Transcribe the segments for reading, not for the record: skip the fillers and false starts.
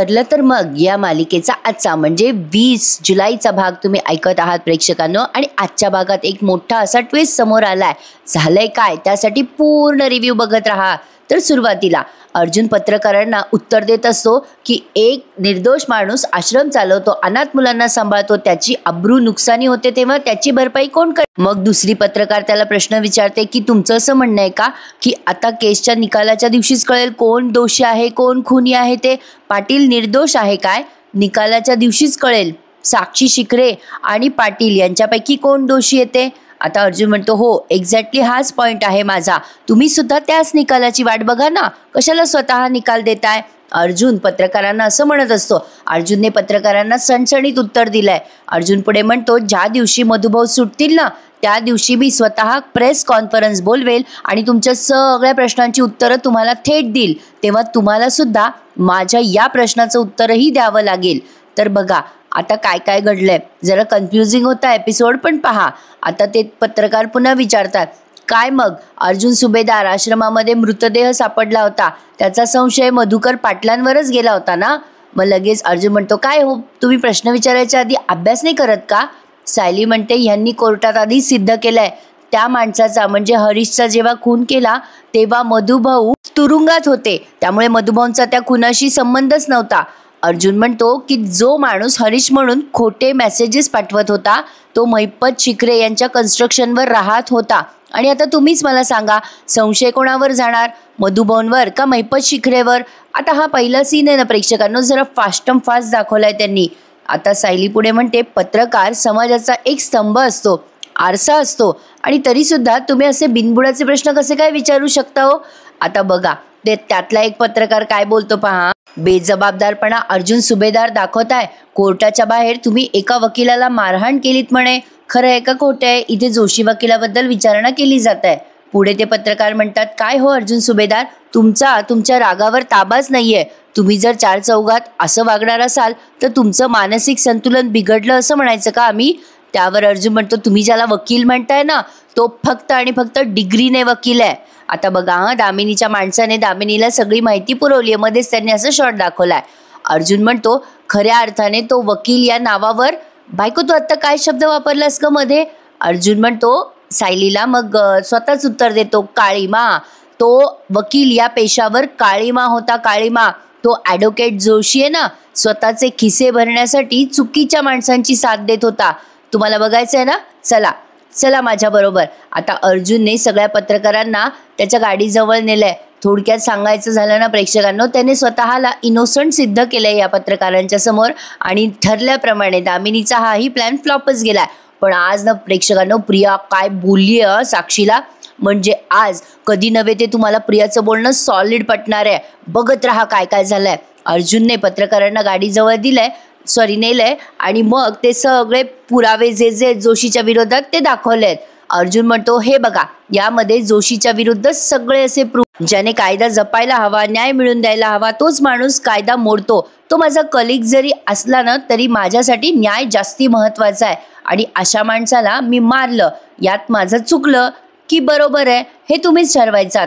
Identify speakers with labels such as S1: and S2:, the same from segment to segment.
S1: ठरलं तर मग या मालिकेचा आजचा म्हणजे 20 जुलैचा भाग तुम्ही ऐकत आहात प्रेक्षकांनो. आणि आजच्या भागात एक मोठा असा ट्विस्ट समोर आलाय. झालंय काय त्यासाठी पूर्ण रिव्ह्यू बघत राहा. तर सुरुवातीला अर्जुन पत्रकारांना उत्तर देत असतो की एक निर्दोष माणूस आश्रम चालवतो, अनाथ मुलांना सांभाळतो, त्याची अब्रू नुकसानी होते तेव्हा त्याची भरपाई कोण करेल. मग दुसरी पत्रकार त्याला प्रश्न विचारते की तुमचं असं म्हणणं आहे का की आता केसच्या निकालाच्या दिवशीच कळेल कोण दोषी आहे कोण खुनी आहे ते. पाटील निर्दोष आहे काय? निकालाच्या दिवशीच कळेल. साक्षी शिखरे आणि पाटील यांच्यापैकी कोण दोषी येते. आता अर्जुन म्हणतो हो एक्झॅक्टली हाच पॉइंट आहे माझा. तुम्ही सुद्धा त्याच निकालाची वाट बघा ना, कशाला स्वतः निकाल देताय. अर्जुन पत्रकारांना असं म्हणत असतो. अर्जुनने पत्रकारांना सणसणीत उत्तर दिलंय. अर्जुन पुढे म्हणतो ज्या दिवशी मधुभाऊ सुटतील ना त्या दिवशी मी स्वतः प्रेस कॉन्फरन्स बोलवेल आणि तुमच्या सगळ्या प्रश्नांची उत्तरं तुम्हाला थेट देईल. तेव्हा तुम्हाला सुद्धा माझ्या या प्रश्नाचं उत्तरही द्यावं लागेल. तर बघा आता काय काय घडलंय. जरा कन्फ्युजिंग होता एपिसोड, पण पहा आता ते पत्रकार पुन्हा विचारतात काय मग अर्जुन सुभेदार आश्रमामध्ये मृतदेह सापडला होता, त्याचा संशय मधुकर पाटलांवरच गेला होता ना. मग लगेच अर्जुन म्हणतो काय हो तुम्ही प्रश्न विचारायच्या आधी अभ्यास नाही करत का. सायली म्हणते ह्यांनी कोर्टात आधी सिद्ध केलंय त्या माणसाचा म्हणजे हरीशचा जेव्हा खून केला तेव्हा मधुभाऊ तुरुंगात होते, त्यामुळे मधुभाऊंचा त्या खुनाशी संबंधच नव्हता. अर्जुन म्हणतो की जो माणूस हरीश म्हणून खोटे मेसेजेस पाठवत होता तो महिपत शिखरे यांच्या कन्स्ट्रक्शनवर राहत होता. आणि आता तुम्हीच मला सांगा संशय कोणावर जाणार, मधुभाऊंवर का महिपत शिखरेवर. आता हा पहिला सीन आहे ना प्रेक्षकांनो, जरा फास्ट दाखवलाय त्यांनी. आता सायली पुढे म्हणते पत्रकार समाजाचा एक स्तंभ असतो, आरसा असतो, आणि तरी सुद्धा तुम्ही असे बिनबुडाचे प्रश्न कसे काय विचारू शकता हो. आता बघा ते त्यातला एक पत्रकार काय बोलतो पहा. बेजबाबदारपणा अर्जुन सुभेदार दाखवताय. कोर्टाच्या बाहेर तुम्ही एका वकिलाला मारहाण केलीत म्हणे, खरं आहे का खोटं आहे. इथे जोशी वकिलाबद्दल विचारणा केली जात आहे. पुढे ते पत्रकार म्हणतात काय हो अर्जुन सुभेदार तुमच्या रागावर ताबाच नाहीये. तुम्ही जर चार चौघात असं वागणार असाल तर तुमचं मानसिक संतुलन बिघडलं असं म्हणायचं का आम्ही. त्यावर अर्जुन म्हणतो तुम्ही ज्याला वकील म्हणताय ना तो फक्त आणि फक्त डिग्रीने वकील आहे. आता बघा दामिनीच्या माणसाने दामिनीला सगळी माहिती पुरवली आहे, मध्येच त्यांनी असं शॉर्ट दाखवलाय. अर्जुन म्हणतो खऱ्या अर्थाने तो वकील या नावावर. बायको तू आत्ता काय शब्द वापरलास ग मध्ये. अर्जुन म्हणतो सायलीला, मग स्वतःच उत्तर देतो काळीमा. तो वकील या पेशावर काळीमा होता. काळीमा तो ॲडव्होकेट जोशी आहे ना स्वतःचे खिसे भरण्यासाठी चुकीच्या माणसांची साथ देत होता. तुम्हाला बघायचं आहे ना, चला चला माझ्या बरोबर. आता अर्जुनने सगळ्या पत्रकारांना त्याच्या गाडीजवळ नेलंय. थोडक्यात सांगायचं झालं ना प्रेक्षकांनो, त्याने स्वतःला इनोसंट सिद्ध केलंय या पत्रकारांच्या समोर. आणि ठरल्याप्रमाणे दामिनीचा हाही प्लॅन फ्लॉपच गेलाय. पण आज ना प्रेक्षकांनो प्रिया काय बोलली साक्षीला, म्हणजे आज कधी नव्हे ते तुम्हाला प्रियाचं बोलणं सॉलिड पटणार आहे. बघत राहा काय काय झालंय. अर्जुनने पत्रकारांना गाडीजवळ नेलंय आणि मग ते सगळे पुरावे जे जोशीच्या विरोधात ते दाखवलेत. अर्जुन म्हणतो हे बघा यामध्ये जोशीच्या विरुद्ध सगळे असे प्रूफ. ज्याने कायदा जपायला हवा, न्याय मिळवून द्यायला हवा तोच माणूस कायदा मोडतो. तो माझा कलिग जरी असला ना तरी माझ्यासाठी न्याय जास्ती महत्वाचा आहे. आणि अशा माणसाला मी मारलं यात माझं चुकलं की बरोबर आहे हे तुम्हीच ठरवायचं.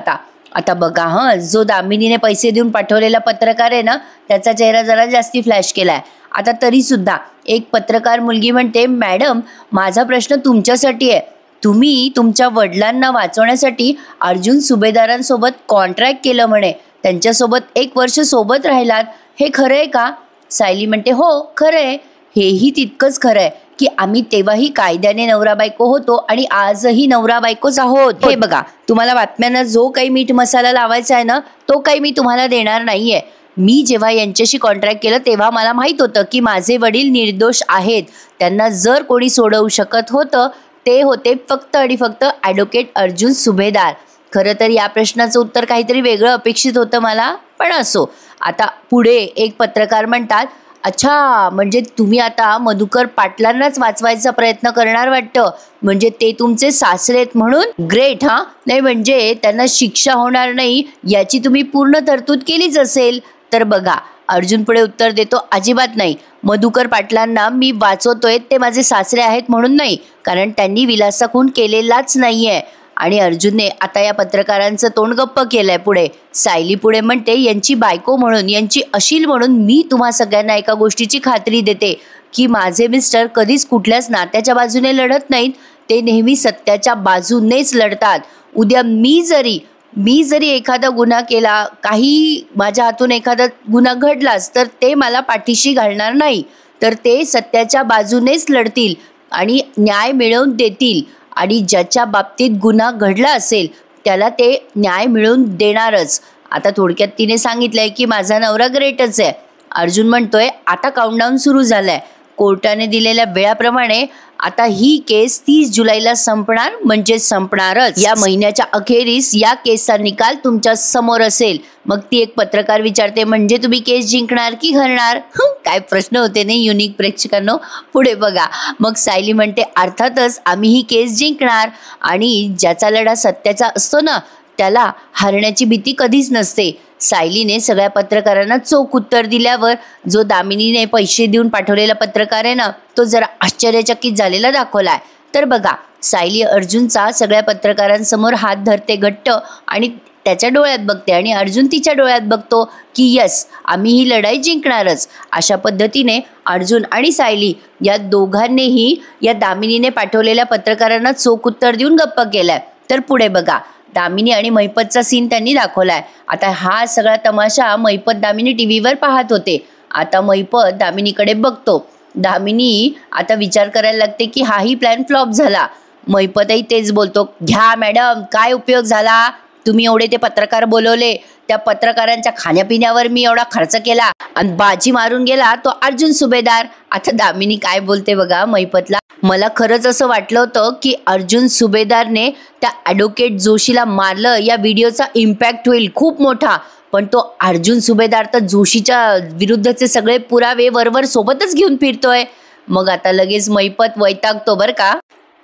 S1: आता बघा जो दामिनीने पैसे देऊन पाठवलेला पत्रकार आहे ना त्याचा चेहरा जरा जास्ती फ्लॅश केलाय. आता तरी सुद्धा एक पत्रकार मुलगी म्हणते मॅडम माझा प्रश्न तुमच्यासाठी आहे. तुम्ही तुमच्या वडिलांना वाचवण्यासाठी अर्जुन सुभेदारांसोबत कॉन्ट्रॅक्ट केलं म्हणे, त्यांच्यासोबत 1 वर्ष सोबत राहिलात, हे खरं आहे का. सायली म्हणते हो खरं आहे. हेही तितकंच खरं आहे की आम्ही तेव्हाही कायद्याने नवरा बायको होतो आणि आजही नवरा बायकोच आहोत. हे बघा तुम्हाला बातम्यांना जो काही मीठ मसाला लावायचा आहे ना तो काही मी तुम्हाला देणार नाहीये. मी जेव्हा यांच्याशी कॉन्ट्रॅक्ट केलं तेव्हा मला माहीत होतं की माझे वडील निर्दोष आहेत. त्यांना जर कोणी सोडवू शकत होतं ते होते फक्त आणि फक्त ॲडव्होकेट अर्जुन सुभेदार. खरं तर या प्रश्नाचं उत्तर काहीतरी वेगळं अपेक्षित होतं मला, पण असो. आता पुढे एक पत्रकार म्हणतात अच्छा म्हणजे तुम्ही आता मधुकर पाटलांनाच वाचवायचा प्रयत्न करणार वाटतं, म्हणजे ते तुमचे सासरे आहेत म्हणून. ग्रेट नाही म्हणजे त्यांना शिक्षा होणार नाही याची तुम्ही पूर्ण तरतूद केलीच असेल. तर बघा अर्जुन पुढे उत्तर देतो अजिबात नाही. मधुकर पाटलांना मी वाचवतोय ते माझे सासरे आहेत म्हणून नाही, कारण त्यांनी विलासा खून केलेलाच नाहीये. आणि अर्जुनने आता या पत्रकारांचं तोंड गप्प केलंय. पुढे सायली पुढे म्हणते, यांची बायको म्हणून, यांची अशील म्हणून मी तुम्हा सगळ्यांना एका गोष्टीची खात्री देते की माझे मिस्टर कधीच कुठल्याच नात्याच्या बाजूने लढत नाहीत. ते नेहमी सत्याच्या बाजूनेच लढतात. उद्या मी जरी एखादा गुन्हा केला, काही माझ्या हातून एखादा गुन्हा घडलाच, तर ते मला पाठीशी घालणार नाही. तर ते सत्याच्या बाजूनेच लढतील आणि न्याय मिळवून देतील. आणि ज्याच्या बाबतीत गुन्हा घडला असेल त्याला ते न्याय मिळवून देणारच. आता थोडक्यात तिने सांगितलंय की माझा नवरा ग्रेटच आहे. अर्जुन म्हणतोय, आता काउंटडाऊन सुरू झालाय. कोर्टाने दिलेल्या वेळाप्रमाणे आता ही केस 30 जुलैला संपणार, म्हणजे संपणारच. या महिन्याच्या अखेरीस या केसचा निकाल तुमच्या समोर असेल. मग ती एक पत्रकार विचारते, म्हणजे तुम्ही केस जिंकणार की हरणार? काय प्रश्न होते नाही युनिक प्रेक्षकांनो. पुढे बघा. मग सायली म्हणते, अर्थातच आम्ही ही केस जिंकणार. आणि ज्याचा लढा सत्याचा असतो ना, त्याला हरण्याची भीती कधीच नसते. सायलीने सगळ्या पत्रकारांना चोख उत्तर दिल्यावर जो दामिनीने पैसे देऊन पाठवलेला पत्रकार आहे ना, तो जरा आश्चर्यचकित झालेला दाखवलाय. तर बघा, सायली अर्जुनचा सगळ्या पत्रकारांसमोर हात धरते घट्ट आणि त्याच्या डोळ्यात बघते आणि अर्जुन तिच्या डोळ्यात बघतो की यस, आम्ही ही लढाई जिंकणारच. अशा पद्धतीने अर्जुन आणि सायली या दोघांनीही या दामिनीने पाठवलेल्या पत्रकारांना चोख उत्तर देऊन गप्प केलाय. तर पुढे बघा, दामिनी आणि महिपतचा सीन त्यांनी दाखवलाय. आता हा सगळा तमाशा महिपत दामिनी टीव्हीवर पाहत होते. आता महिपत दामिनीकडे बघतो. दामिनी आता विचार करायला लागते की हाही प्लॅन फ्लॉप झाला. महिपतही तेच बोलतो, घ्या मॅडम, काय उपयोग झाला? तुम्ही एवढे ते पत्रकार बोलवले, त्या पत्रकारांच्या खाण्यापिण्यावर मी एवढा खर्च केला आणि बाजी मारून गेला तो अर्जुन सुभेदार. आता दामिनी काय बोलते बघा महिपतला, मला खरंच असं वाटलं होतं की अर्जुन सुभेदारने त्या ॲडव्होकेट जोशीला मारलं, या व्हिडिओचा इम्पॅक्ट होईल खूप मोठा. पण तो अर्जुन सुभेदार तर जोशीच्या विरुद्धचे सगळे पुरावे वरवर सोबतच घेऊन फिरतोय. मग आता लगेच महिपत वैतागतो बरं का.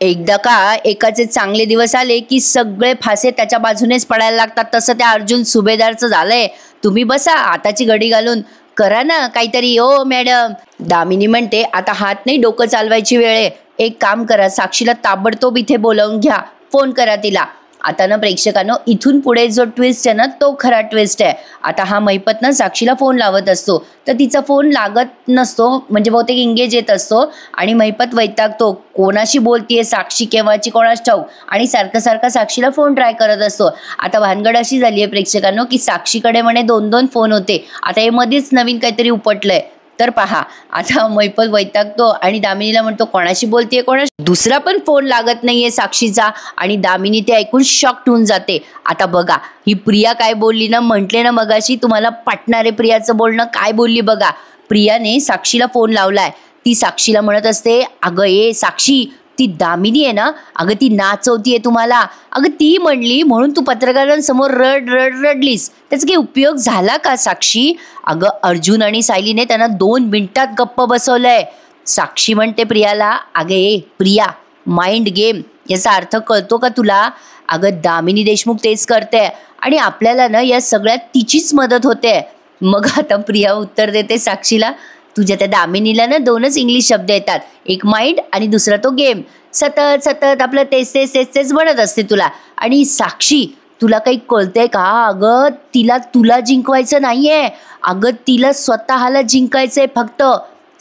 S1: एकदा का एकाचे चांगले दिवस आले की सगळे फासे त्याच्या बाजूनेच पडायला लागतात. तसं त्या अर्जुन सुभेदारचं झालंय. तुम्ही बसा आताची घडी घालून, करा ना काहीतरी ओ मॅडम. दामिनी म्हणते, आता हात नाही डोकं चालवायची वेळ आहे. एक काम करा, साक्षीला ताबडतोब इथे बोलावून घ्या, फोन करा तिला. आता ना प्रेक्षकांनो, इथून पुढे जो ट्विस्ट आहे ना, तो खरा ट्विस्ट आहे. आता हा महिपत ना साक्षीला फोन लावत असतो, तर तिचा फोन लागत नसतो, म्हणजे बहुतेक इंगेज येत असतो. आणि महिपत वैतागतो, कोणाशी बोलतीये साक्षी, केव्हाची कोणास ठाऊक, आणि सारखं साक्षीला फोन ट्राय करत असतो. आता भानगड अशी झाली आहे प्रेक्षकांनो की साक्षीकडे म्हणे 2-2 फोन होते. आता हे मध्येच नवीन काहीतरी उपटलंय. तर पहा, आता महिपत वैतागतो आणि दामिनीला म्हणतो, कोणाशी बोलतेय कोणाशी? दुसरा पण फोन लागत नाहीये साक्षीचा. आणि दामिनी ते ऐकून शॉक्ड होऊन जाते. आता बघा, ही प्रिया काय बोलली ना, म्हटले ना मगाशी तुम्हाला पटणारे प्रियाचं बोलणं, काय बोलली बघा. प्रियाने साक्षीला फोन लावलाय. ती साक्षीला म्हणत असते, अगं ए साक्षी, ती दामिनी आहे ना, अगं ती नाचवतीये तुम्हाला. अगं ती म्हणली म्हणून तू पत्रकारांसमोर रडलीस, त्याचा काही उपयोग झाला का साक्षी? अगं अर्जुन आणि सायलीने त्यांना 2 मिनिटात गप्प बसवलंय. साक्षी म्हणते प्रियाला, अगं ए प्रिया, माइंड गेम याचा अर्थ कळतो का तुला? अगं दामिनी देशमुख तेच करते आणि आपल्याला ना या सगळ्यात तिचीच मदत होते. मग आता प्रिया उत्तर देते साक्षीला, तुझ्या त्या दामिनीला ना 2च इंग्लिश शब्द येतात, एक माइंड आणि दुसरा तो गेम. सतत आपलं तेच म्हणत असते तुला. आणि साक्षी, तुला काही कळतंय का? अगं तुला जिंकवायचं नाहीये, अगं तिला स्वतःला जिंकायचंय फक्त.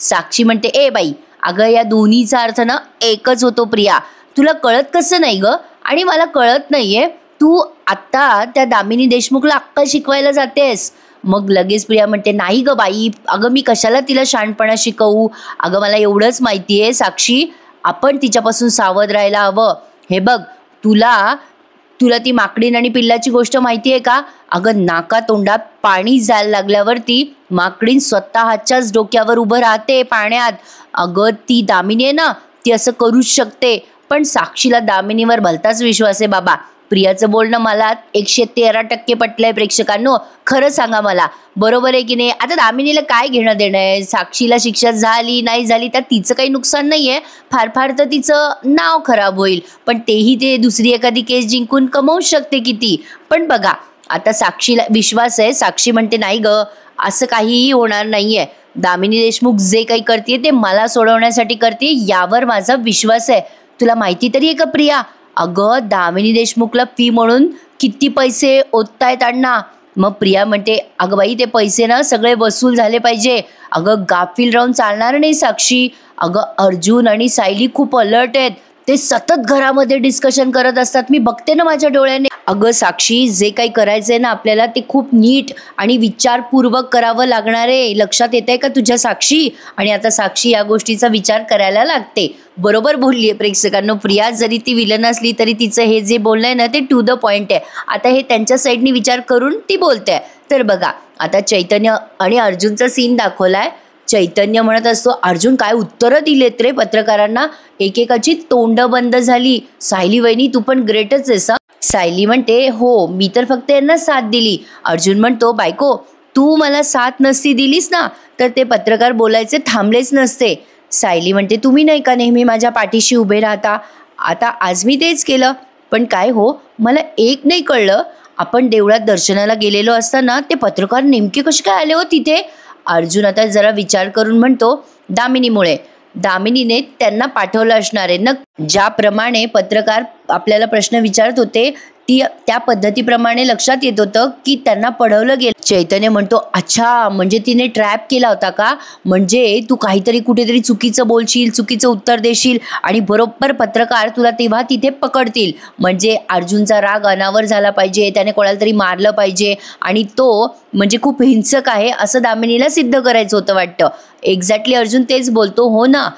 S1: साक्षी म्हणते, ए बाई, अगं या दोन्हीचा अर्थ ना एकच होतो प्रिया, तुला कळत कसं नाही ग? आणि मला कळत नाहीये, तू आत्ता त्या दामिनी देशमुखला अक्कल शिकवायला जातेस. मग लगेच प्रिया म्हणते, नाही ग बाई, अगं मी कशाला तिला शहाणपणा शिकवू? अगं मला एवढंच माहिती आहे साक्षी, आपण तिच्यापासून सावध राहायला हवं. हे बघ, तुला ती माकडीन आणि पिल्लाची गोष्ट माहिती आहे का? अगं नाका तोंडात पाणी जायला लागल्यावरती माकडीन स्वतःच्याच डोक्यावर उभं राहते पाण्यात. अगं ती दामिनी आहे ना, ती असं करूच शकते. पण साक्षीला दामिनीवर भलताच विश्वास आहे बाबा. प्रियाचं बोलणं मला 113% पटलंय प्रेक्षकांनो. खरं सांगा मला, बरोबर आहे की नाही? आता दामिनीला काय घेणं देणं आहे? साक्षीला शिक्षा झाली नाही झाली तर तिचं काही नुकसान नाही आहे, फार तर तिचं नाव खराब होईल, पण तेही ते दुसरी एखादी केस जिंकून कमवू शकते किती. पण बघा, आता साक्षीला विश्वास आहे. साक्षी म्हणते, नाही ग, असं काहीही होणार नाहीये. दामिनी देशमुख जे काही करते ते मला सोडवण्यासाठी करते, यावर माझा विश्वास आहे. तुला माहिती तरी आहे का प्रिया, अगं दामिनी देशमुखला फी म्हणून किती पैसे ओततायत अण्णा. मग प्रिया म्हणते अगं बाई ते पैसे ना सगळे वसूल झाले पाहिजे. अगं गाफील राहून चालणार नाही साक्षी. अगं अर्जुन आणि सायली खूप अलर्ट आहेत. ते सतत घरामध्ये डिस्कशन करत असतात, मी बघते ना माझ्या डोळ्याने. अगं साक्षी जे काही करायचंय ना आपल्याला ते खूप नीट आणि विचारपूर्वक करावं लागणार आहे. लक्षात येतंय का तुझ्या साक्षी? आणि आता साक्षी या गोष्टीचा विचार करायला लागते. बरोबर बोललीये प्रेक्षकांनो. प्रिया जरी ती विलन असली तरी तिचं हे जे बोलणं आहे ना ते टू द पॉइंट आहे. आता हे त्यांच्या साईडनी विचार करून ती बोलते. तर बघा आता चैतन्य आणि अर्जुनचा सीन दाखवलाय. चैतन्य म्हणत असतो अर्जुन काय उत्तरं दिलेत रे पत्रकारांना, एकेकाची तोंड बंद झाली. सायली वहिनी तू पण ग्रेटच आहेस. सायली म्हणते हो मी तर फक्त यांना साथ दिली. अर्जुन म्हणतो बायको तू मला साथ नसती दिलीस ना तर ते पत्रकार बोलायचे थांबलेच नसते. सायली म्हणते तुम्ही नाही का नेहमी माझ्या पाठीशी उभे राहता, आता आज मी तेच केलं. पण काय हो मला एक नाही कळलं, आपण देवळात दर्शनाला गेलेलो असताना ते पत्रकार नेमके कसे काय आले हो तिथे? अर्जुन आता जरा विचार करून म्हणतो दामिनीमुळे. दामिनीने त्यांना पाठवलं असणार आहे ना. ज्याप्रमाणे पत्रकार आपल्याला प्रश्न विचारत होते त्या पद्धतीप्रमाणे लक्षात येत होतं की त्यांना पढवलं गेलं. चैतन्य म्हणतो अच्छा म्हणजे तिने ट्रॅप केला होता का? म्हणजे तू काहीतरी कुठेतरी चुकीचं बोलशील, चुकीचं उत्तर देशील आणि बरोबर पत्रकार तुला तेव्हा तिथे पकडतील. म्हणजे अर्जुनचा राग अनावर झाला पाहिजे, त्याने कोणाला तरी मारलं पाहिजे आणि तो म्हणजे खूप हिंसक आहे असं दामिनीला सिद्ध करायचं होतं वाटतं. एक्झॅक्टली अर्जुन तेच बोलतो. हो ना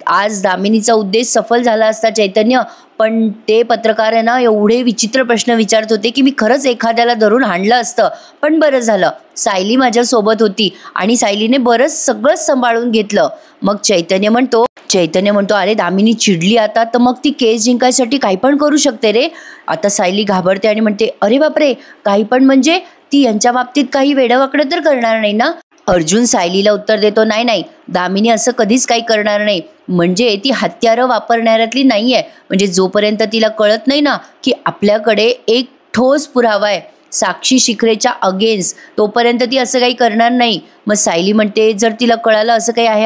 S1: आज दामिनीचा उद्देश सफल झाला असता चैतन्य, पण ते पत्रकार आहे ना एवढे विचित्र प्रश्न विचारत होते की मी खरंच एखाद्याला धरून हाणलं असतं. पण बरं झालं सायली माझ्यासोबत होती आणि सायलीने बरंच सगळंच सांभाळून घेतलं. मग चैतन्य म्हणतो अरे दामिनी चिडली आता तर मग ती केस जिंकायसाठी काही पण करू शकते रे. आता सायली घाबरते आणि म्हणते अरे बापरे काही पण म्हणजे ती यांच्या बाबतीत काही वेडवाकडं तर करणार नाही ना. अर्जुन सायलीला उत्तर देतो नाही दामिनी असं कधीच काही करणार नाही. म्हणजे ती हत्यारं वापरणाऱ्यातली नाहीये. म्हणजे जोपर्यंत तिला कळत नाही ना की आपल्याकडे एक ठोस पुरावा आहे साक्षी शिखरेच्या अगेन्स्ट तोपर्यंत ती असं काही करणार नाही. मग सायली म्हणते जर तिला कळालं असं काही आहे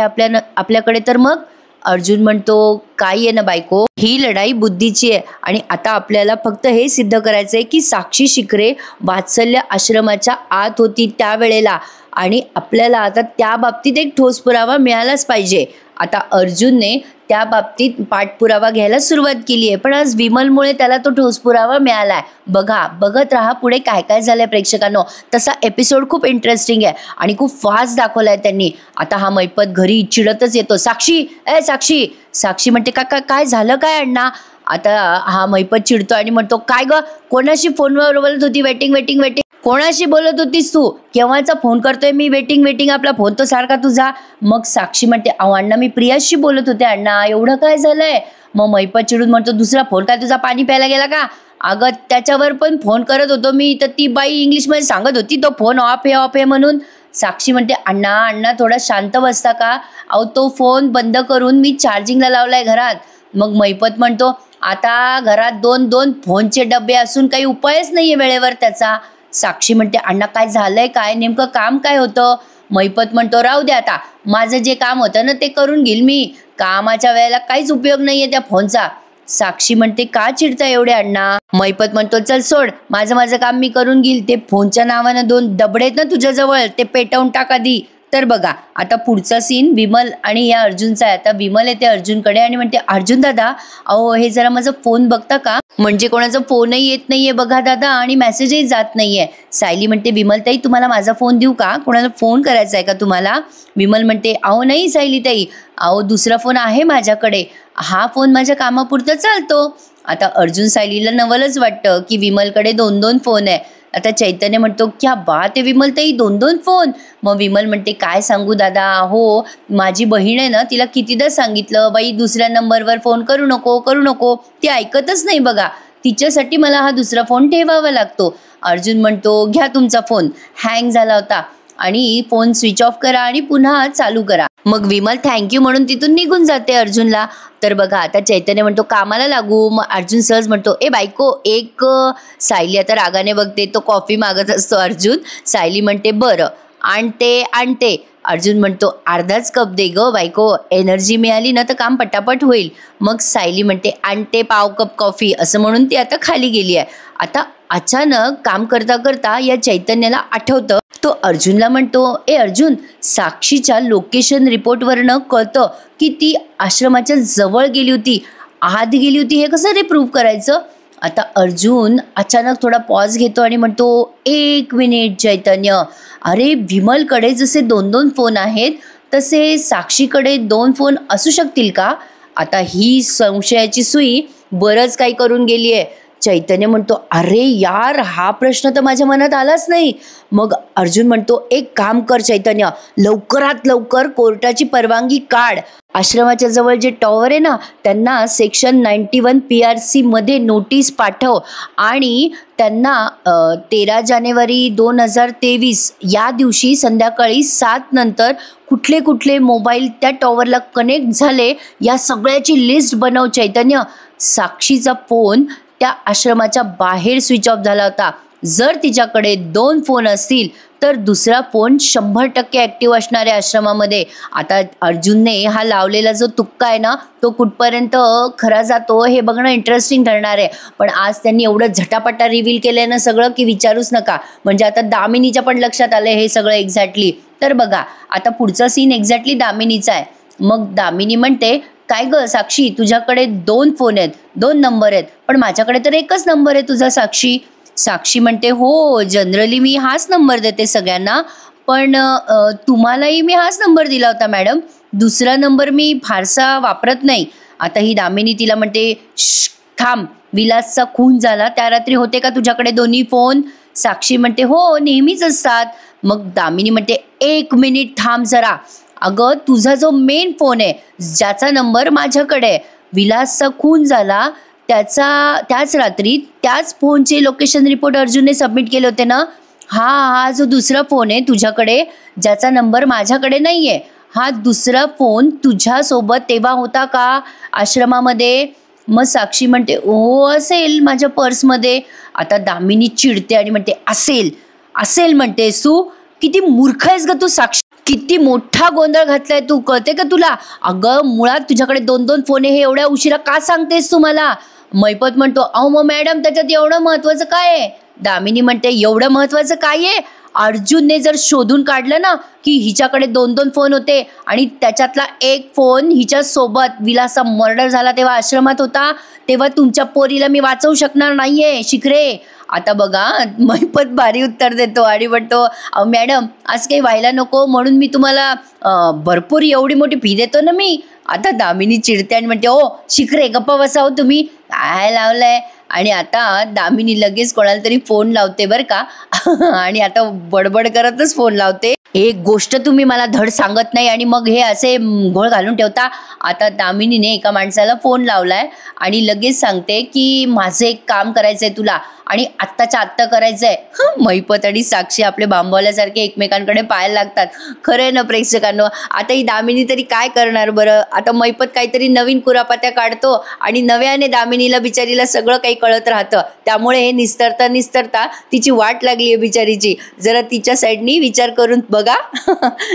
S1: आपल्याकडे तर मग? अर्जुन म्हणतो काय आहे ना बायको, ही लढाई बुद्धीची आहे आणि आता आपल्याला फक्त हे सिद्ध करायचंय की साक्षी शिखरे वात्सल्य आश्रमाच्या आत होती त्यावेळेला आणि आपल्याला आता त्या बाबतीत एक ठोस पुरावा मिळालाच पाहिजे. आता अर्जुनने त्या बाबतीत पाठपुरावा घ्यायला सुरुवात केली आहे, पण आज विमलमुळे त्याला तो ठोस पुरावा मिळालाय. बघत राहा पुढे काय काय झालंय प्रेक्षकांनो. तसा एपिसोड खूप इंटरेस्टिंग आहे आणि खूप फास्ट दाखवलाय त्यांनी. आता हा मैपत घरी चिडतच येतो साक्षी साक्षी म्हणते काय झालं काय अण्णा? आता हा मैपत चिडतो आणि म्हणतो काय ग कोणाशी फोनवर बोलत होती? वेटिंग कोणाशी बोलत होतीस तू? केव्हाचा फोन करतोय मी? वेटिंग आपला फोन तो सारखा तुझा. मग साक्षी म्हणते अहो अण्णा मी प्रियाशी बोलत होते अण्णा, एवढं काय झालंय? मग मैपत चिडून म्हणतो दुसरा फोन काय तुझा पाणी प्यायला गेला का? अगं त्याच्यावर पण फोन करत होतो मी तर ती बाई इंग्लिशमध्ये सांगत होती तो फोन ऑफ आहे म्हणून. साक्षी म्हणते अण्णा थोडा शांत बसता का? अहो तो फोन बंद करून मी चार्जिंगला लावलाय घरात. मग मैपत म्हणतो आता घरात दोन फोनचे डबे असून काही उपायच नाहीये वेळेवर त्याचा. साक्षी म्हणते अण्णा काय झालंय काय? नेमकं काम काय होतं? मैपत म्हणतो राहू दे आता माझं जे काम होतं ना ते करून घेईल मी, कामाच्या वेळेला काहीच उपयोग नाहीये त्या फोनचा. साक्षी म्हणते का चिडता एवढे अण्णा? मैपत म्हणतो चल सोड माझं काम मी करून घेईल. ते फोनच्या नावानं 2 डबडे आहेत ना तुझ्याजवळ ते पेटवून टाक आधी. तर बघा आता पुढचा सीन विमल आणि या अर्जुनचा आहे. आता विमल येते अर्जुनकडे आणि म्हणते अर्जुन दादा अहो हे जरा माझा फोन बघता का? म्हणजे कोणाचा फोनही येत नाहीये बघा दादा आणि मेसेजही जात नाहीये. सायली म्हणते विमल ताई तुम्हाला माझा फोन देऊ का? कोणाला फोन करायचा आहे का तुम्हाला? विमल म्हणते अहो नाही सायली ताई, अहो दुसरा फोन आहे माझ्याकडे, हा फोन माझ्या कामापुरता चालतो. आता अर्जुन सायलीला नवलच वाटतं की विमलकडे 2 फोन आहे. आता चैतन्य म्हणतो क्या बात आहे विमल ताई 2 फोन. मग विमल म्हणते काय सांगू दादा, हो माझी बहीण आहे ना तिला कितीदा सांगितलं बाई दुसऱ्या नंबरवर फोन करू नको ती ऐकतच नाही बघा, तिच्यासाठी मला हा दुसरा फोन ठेवावा लागतो. अर्जुन म्हणतो घ्या तुमचा फोन, हँग झाला होता आणि फोन स्विच ऑफ करा आणि पुन्हा चालू करा. मग विमल थँक्यू म्हणून तिथून निघून जाते अर्जुनला. तर बघा आता चैतन्य म्हणतो कामाला लागू. मग अर्जुन सहज म्हणतो ए बायको एक. सायली आता रागाने बघते, तो कॉफी मागत असतो अर्जुन. सायली म्हणते बरं आणते. अर्जुन म्हणतो अर्धाच कप दे ग बायको, एनर्जी मिळाली ना तर काम पटापट होईल. मग सायली म्हणते आणते पाव कप कॉफी असं म्हणून ती आता खाली गेली आहे. आता अचानक काम करता करता या चैतन्याला आठवतं. तो अर्जुनला म्हणतो ए अर्जुन, साक्षीच्या लोकेशन रिपोर्टवरनं कळतं की ती आश्रमाच्या जवळ गेली होती, आत गेली होती. हे कसं रे प्रूव्ह करायचं? आता अर्जुन अचानक थोडा पॉज घेतो आणि म्हणतो 1 मिनिट चैतन्य, अरे विमलकडे जसे 2 फोन आहेत तसे साक्षीकडे 2 फोन असू शकतील का? आता ही संशयाची सुई बरंच काही करून गेली आहे. चैतन्य म्हणतो अरे यार, हा प्रश्न तर माझ्या मनात आलाच नाही. मग अर्जुन म्हणतो एक काम कर चैतन्य, लवकरात लवकर कोर्टाची परवानगी काढ. आश्रमाच्या जवळ जे टॉवर आहे ना त्यांना सेक्शन 91 PRC मध्ये नोटीस पाठव आणि त्यांना 13 जानेवारी 2023 या दिवशी संध्याकाळी 7 नंतर कुठले कुठले मोबाईल त्या टॉवरला कनेक्ट झाले या सगळ्याची लिस्ट बनव चैतन्य. साक्षीचा फोन त्या आश्रमाच्या बाहेर स्विच ऑफ झाला होता. जर तिच्याकडे 2 फोन असतील तर दुसरा फोन 100% ॲक्टिव्ह असणार आहे आश्रमामध्ये. आता अर्जुनने हा लावलेला जो तुक्का आहे ना तो कुठपर्यंत खरा जातो हे बघणं इंटरेस्टिंग ठरणार आहे. पण आज त्यांनी एवढं झटापटा रिव्हील केलं ना सगळं की विचारूच नका. म्हणजे आता दामिनीच्या पण लक्षात आलं हे सगळं एक्झॅक्टली. तर बघा आता पुढचा सीन एक्झॅक्टली दामिनीचा आहे. मग दामिनी म्हणते काय ग साक्षी, तुझ्याकडे 2 फोन आहेत, 2 नंबर आहेत, पण माझ्याकडे तर एकच नंबर आहे तुझा साक्षी. साक्षी म्हणते हो जनरली मी हाच नंबर देते सगळ्यांना, पण तुम्हालाही मी हाच नंबर दिला होता मॅडम, दुसरा नंबर मी फारसा वापरत नाही. आता ही दामिनी तिला म्हणते थांब, विलासचा खून झाला त्या रात्री होते का तुझ्याकडे दोन्ही फोन? साक्षी म्हणते हो नेहमीच असतात. मग दामिनी म्हणते 1 मिनिट थांब जरा, अगं तुझा जो मेन फोन आहे ज्याचा नंबर माझ्याकडे, विलासचा खून झाला त्याच रात्री त्याच फोनचे लोकेशन रिपोर्ट अर्जुनने सबमिट केले होते ना. हा जो दुसरा फोन आहे तुझ्याकडे ज्याचा नंबर माझ्याकडे नाही आहे, हा दुसरा फोन तुझ्यासोबत तेव्हा होता का आश्रमामध्ये? मग साक्षी म्हणते हो असेल माझ्या पर्समध्ये. आता दामिनी चिडते आणि म्हणते असेल म्हणतेस तू? किती मूर्ख आहेस ग तू साक्षी, किती मोठा गोंधळ घातलाय तू, कळते का तुला? अगं मुळात तुझ्याकडे 2 फोन आहे हे एवढ्या उशिरा का सांगतेस तू मला? मैपत म्हणतो अहो मग मॅडम त्याच्यात एवढं महत्वाचं काय आहे? दामिनी म्हणते एवढं महत्वाचं काय आहे? अर्जुनने जर शोधून काढलं ना की हिच्याकडे 2 फोन होते आणि त्याच्यातला एक फोन हिच्या सोबत विलासचा मर्डर झाला तेव्हा आश्रमात होता, तेव्हा तुमच्या पोरीला मी वाचवू शकणार नाहीये शिखरे. आता बघा मैपत भारी उत्तर देतो आणि म्हणतो अहो मॅडम आज काही व्हायला नको म्हणून मी तुम्हाला भरपूर एवढी मोठी फी देतो ना मी. आता दामिनी चिडते आणि म्हणते ओ शिखरे गप्पा बसाव तुम्ही, काय लावलंय? आणि आता दामिनी लगेच कोणाला तरी फोन लावते बरं का आणि आता बडबड करतच फोन लावते. एक गोष्ट तुम्ही मला धड सांगत नाही आणि मग हे असे घोळ घालून ठेवता. आता दामिनीने एका माणसाला फोन लावलाय आणि लगेच सांगते की माझं एक काम करायचंय तुला आणि आत्ताच्या आत्ता करायचंय. मैपत आणि साक्षी आपले बांबवल्यासारखे एकमेकांकडे पाहायला लागतात. खरं आहे ना प्रेक्षकांनो, आता ही दामिनी तरी काय करणार बरं? आता मैपत काहीतरी नवीन कुरापात्या काढतो आणि नव्याने दामिनीला बिचारीला सगळं काही कळत राहतं. त्यामुळे हे निस्तरता तिची वाट लागली आहे बिचारीची. जरा तिच्या साईडनी विचार करून बघा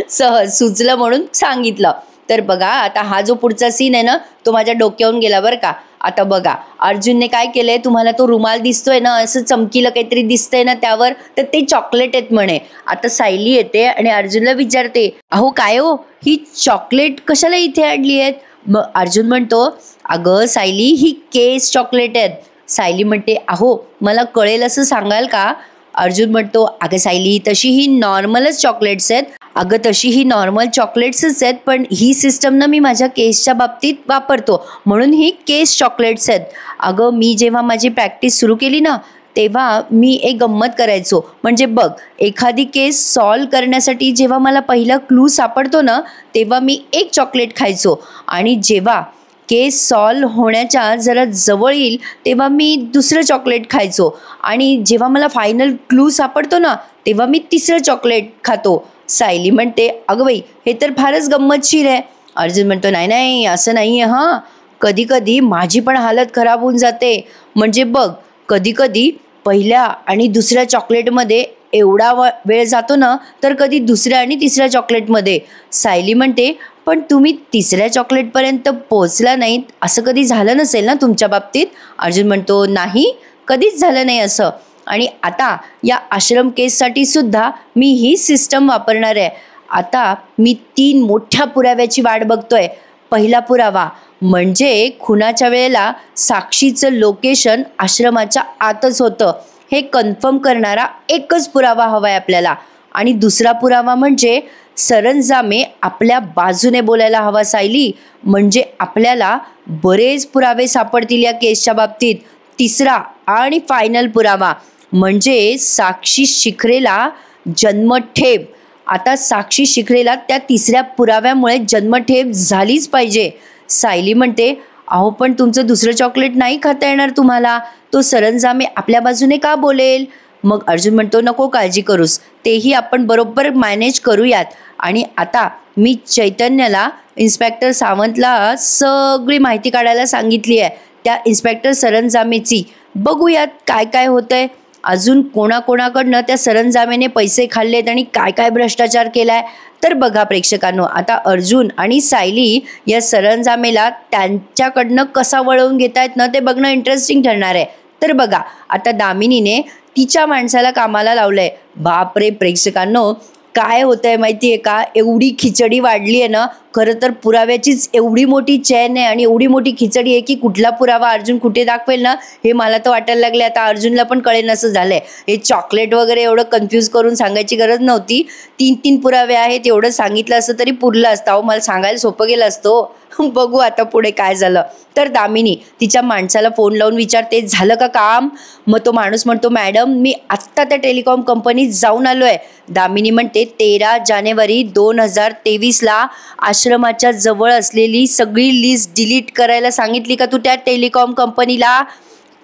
S1: सहज सुचलं म्हणून सांगितलं. तर बघा आता हा जो पुढचा सीन आहे ना तो माझ्या डोक्यावरून गेला बरं का. आता बघा अर्जुनने काय केलंय, तुम्हाला तो रुमाल दिसतोय ना असं चमकीला काहीतरी दिसतंय ना त्यावर, तर ते चॉकलेट आहेत म्हणे. आता सायली येते आणि अर्जुनला विचारते अहो काय हो ही चॉकलेट कशाला इथे आणली आहेत? मग अर्जुन म्हणतो अगं सायली ही केस चॉकलेट आहेत. सायली म्हणते अहो मला कळेल असं सांगाल का? अर्जुन म्हणतो अगं सायली तशी ही नॉर्मलच चॉकलेट्स आहेत. अगं तशी ही नॉर्मल चॉकलेट्सच आहेत पण ही सिस्टम ना मी माझ्या केसच्या बाबतीत वापरतो म्हणून ही केस चॉकलेट्स आहेत. अगं मी जेव्हा माझी प्रॅक्टिस सुरू केली ना तेव्हा मी एक गंमत करायचो. म्हणजे बघ एखादी केस सॉल्व करण्यासाठी जेव्हा मला पहिला क्लू सापडतो ना तेव्हा मी एक चॉकलेट खायचो आणि जेव्हा केस सॉल्व होण्याच्या जरा जवळ येईल तेव्हा मी दुसरं चॉकलेट खायचो आणि जेव्हा मला फायनल क्लू सापडतो ना तेव्हा मी तिसरं चॉकलेट खातो. सायली म्हणते अगं बाई हे तर फारच गंमतशीर आहे. अर्जुन म्हणतो नाही असं नाही आहे हां, कधी कधी माझी पण हालत खराब होऊन जाते. म्हणजे बघ कधी कधी पहिल्या आणि दुसऱ्या चॉकलेटमध्ये एवढा वेळ जातो ना तर कधी दुसऱ्या आणि तिसऱ्या चॉकलेटमध्ये. सायली म्हणते, पण तुम्ही तिसऱ्या चॉकलेटपर्यंत पोहोचला नाहीत असं कधी झालं नसेल ना तुमच्या बाबतीत? अर्जुन म्हणतो, नाही, कधीच झालं नाही असं. आणि आता या आश्रम केससाठी सुद्धा मी ही सिस्टम वापरणार आहे. आता मी 3 मोठ्या पुराव्याची वाट बघतोय. पहिला पुरावा म्हणजे खुनाच्या वेळेला साक्षीचं लोकेशन आश्रमाच्या आतच होतं, हे कन्फर्म करणारा एकच पुरावा हवा आहे आपल्याला. आणि दुसरा पुरावा म्हणजे सरंजामे आपल्या बाजूने बोलायला हवा सायली, म्हणजे आपल्याला बरेच पुरावे सापडतील या केसच्या बाबतीत. तिसरा आणि फायनल पुरावा म्हणजे साक्षी शिखरेला जन्मठेप. आता साक्षी शिखरेला त्या तिसऱ्या पुराव्यामुळे जन्मठेप झालीच पाहिजे. सायली म्हणते, अहो पण तुमचं दुसरं चॉकलेट नाही खाता येणार तुम्हाला, तो सरंजामे आपल्या बाजूने का बोलेल? मग अर्जुन म्हणतो, नको काळजी करूस, तेही आपण बरोबर मॅनेज करूयात. आणि आता मी चैतन्याला इन्स्पेक्टर सावंतला सगळी माहिती काढायला सांगितली आहे त्या इन्स्पेक्टर सरंजामेची. बघूयात काय काय होतंय. अजून कोणाकोणाकडनं त्या सरंजामेने पैसे खाल्लेत आणि काय काय भ्रष्टाचार केलाय. तर बघा प्रेक्षकांनो, आता अर्जुन आणि सायली या सरंजामेला त्यांच्याकडनं कसा वळवून घेतायत ना ते बघणं इंटरेस्टिंग ठरणार आहे. तर बघा, आता दामिनीने तिच्या माणसाला कामाला लावलंय. बापरे प्रेक्षकांनो, काय होतंय माहिती आहे का, एवढी खिचडी वाढली आहे ना. खरं तर पुराव्याचीच एवढी मोठी चैन आहे आणि एवढी मोठी खिचडी आहे की कुठला पुरावा अर्जुन कुठे दाखवेल ना हे मला तर वाटायला लागले. आता अर्जुनला पण कळेल असं झालंय. हे चॉकलेट वगैरे एवढं कन्फ्यूज करून सांगायची गरज नव्हती. 3 पुरावे आहेत एवढं सांगितलं असतं तरी पुरलं असतं. अहो मला सांगायला सोपं गेलं असतं. बघू आता पुढे काय झालं. तर दामिनी तिच्या माणसाला फोन लावून विचारते, झालं का काम? मग तो माणूस म्हणतो, मॅडम मी आत्ता त्या टेलिकॉम कंपनीत जाऊन आलो आहे. दामिनी म्हणते, 13 जानेवारी 2023ला आश्रमाच्या जवळ असलेली सगळी लिस्ट डिलीट करायला सांगितली का तू त्या टेलिकॉम कंपनीला?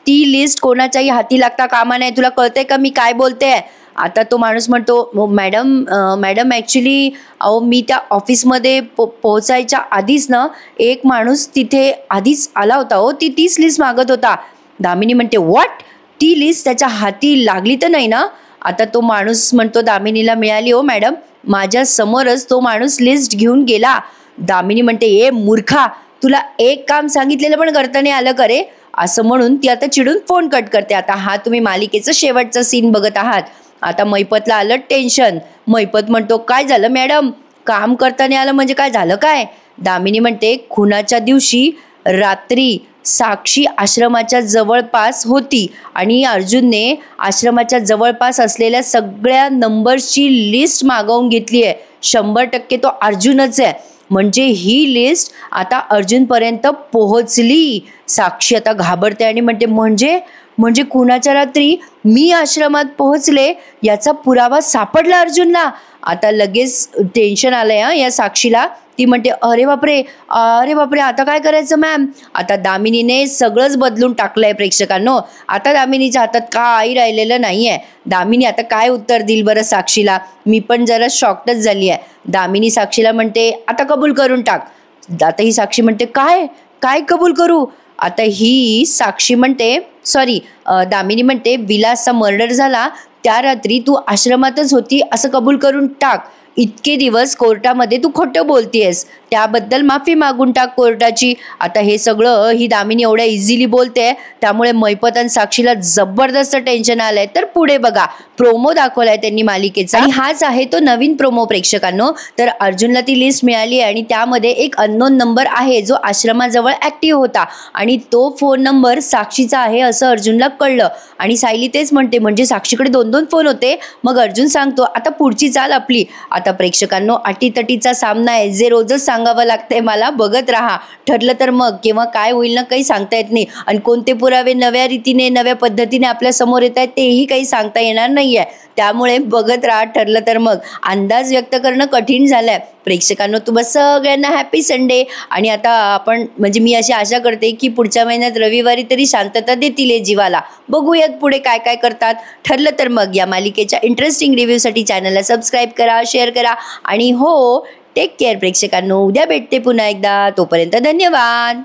S1: ती लिस्ट कोणाच्याही हाती लागता कामा नाही. तुला कळतंय का मी काय बोलते? आता तो माणूस म्हणतो, मॅडम ॲक्च्युली अहो मी त्या ऑफिसमध्ये पोहोचायच्या आधीच ना एक माणूस तिथे आधीच आला होता हो, ती 30 लिस्ट मागत होता. दामिनी म्हणते, व्हॉट? ती लिस्ट त्याच्या हाती लागली तर नाही ना? आता तो माणूस म्हणतो, दामिनीला मिळाली हो मॅडम, माझ्या समोरच तो माणूस लिस्ट घेऊन गेला. दामिनी म्हणते, ए मूर्खा, तुला एक काम सांगितलेलं पण करता नाही आलं का रे? असं म्हणून ती आता चिडून फोन कट करते. आता हा तुम्ही मालिकेचा शेवटचा सीन बघत आहात. आता मैपतला आलं टेन्शन. मैपत म्हणतो, काय झालं मॅडम? काम करता नाही आलं म्हणजे काय झालं काय? दामिनी म्हणते, खुनाच्या दिवशी रात्री साक्षी आश्रमाच्या जवळपास होती आणि अर्जुनने आश्रमाच्या जवळपास असलेल्या सगळ्या नंबर्सची लिस्ट मागवून घेतली आहे. 100% तो अर्जुनच आहे. म्हणजे ही लिस्ट आता अर्जुनपर्यंत पोहोचली. साक्षी आता घाबरते आणि म्हणते, म्हणजे कुणाच्या रात्री मी आश्रमात पोहोचले याचा पुरावा सापडला अर्जुनला. आता लगेच टेन्शन आलंय या साक्षीला. ती म्हणते, अरे बापरे, आता काय करायचं मॅम? आता दामिनीने सगळंच बदलून टाकलंय प्रेक्षकांनो. आता दामिनीच्या हातात काही राहिलेलं नाही आहे. दामिनी आता काय उत्तर देईल बरं साक्षीला? मी पण जरा शॉक्टच झाली आहे. दामिनी साक्षीला म्हणते, आता कबूल करून टाक. आता ही साक्षी म्हणते, काय कबूल करू? आता ही साक्षी म्हणते, दामिनी म्हणते, विलासचा मर्डर झाला त्या रात्री तू आश्रमातच होती असं कबूल करून टाक. इतके दिवस कोर्टामध्ये तू खोटं बोलतेस, त्याबद्दल माफी मागून टाक कोर्टाची. आता हे सगळं ही दामिनी एवढ्या इझिली बोलते, त्यामुळे मैपत आणि साक्षीला जबरदस्त टेन्शन आलंय. तर पुढे बघा, प्रोमो दाखवलाय त्यांनी मालिकेचा आणि हाच आहे तो नवीन प्रोमो प्रेक्षकांनो. तर अर्जुनला ती लिस्ट मिळाली आणि त्यामध्ये एक अननोन नंबर आहे जो आश्रमाजवळ ऍक्टिव्ह होता आणि तो फोन नंबर साक्षीचा आहे असं अर्जुनला कळलं. आणि सायली तेच म्हणते, म्हणजे साक्षीकडे 2 फोन होते. मग अर्जुन सांगतो, आता पुढची चाल आपली. आता प्रेक्षकांनो, अटीतटीचा सामना आहे जे रोजच सांगावं लागतंय मला. बघत राहा. ठरलं तर मग केव्हा काय होईल ना काही सांगता येत नाही. आणि कोणते पुरावे नव्या रीतीने नव्या पद्धतीने आपल्या समोर येत आहेत तेही काही सांगता येणार नाहीये. त्यामुळे बघत राहा. ठरलं तर मग. अंदाज व्यक्त करणं कठीण झालंय प्रेक्षकांनो. तुम्हा सगळ्यांना हॅपी संडे. आणि आता आपण म्हणजे मी अशी आशा करते की पुढच्या महिन्यात रविवारी तरी शांतता देतील जीवाला. बघूयात पुढे काय काय करतात. ठरलं तर मग या मालिकेच्या इंटरेस्टिंग रिव्ह्यूसाठी चॅनलला सबस्क्राईब करा, शेअर करा आणि हो, टेक केअर प्रेक्षकांनो. उद्या भेटते पुन्हा एकदा. तोपर्यंत धन्यवाद.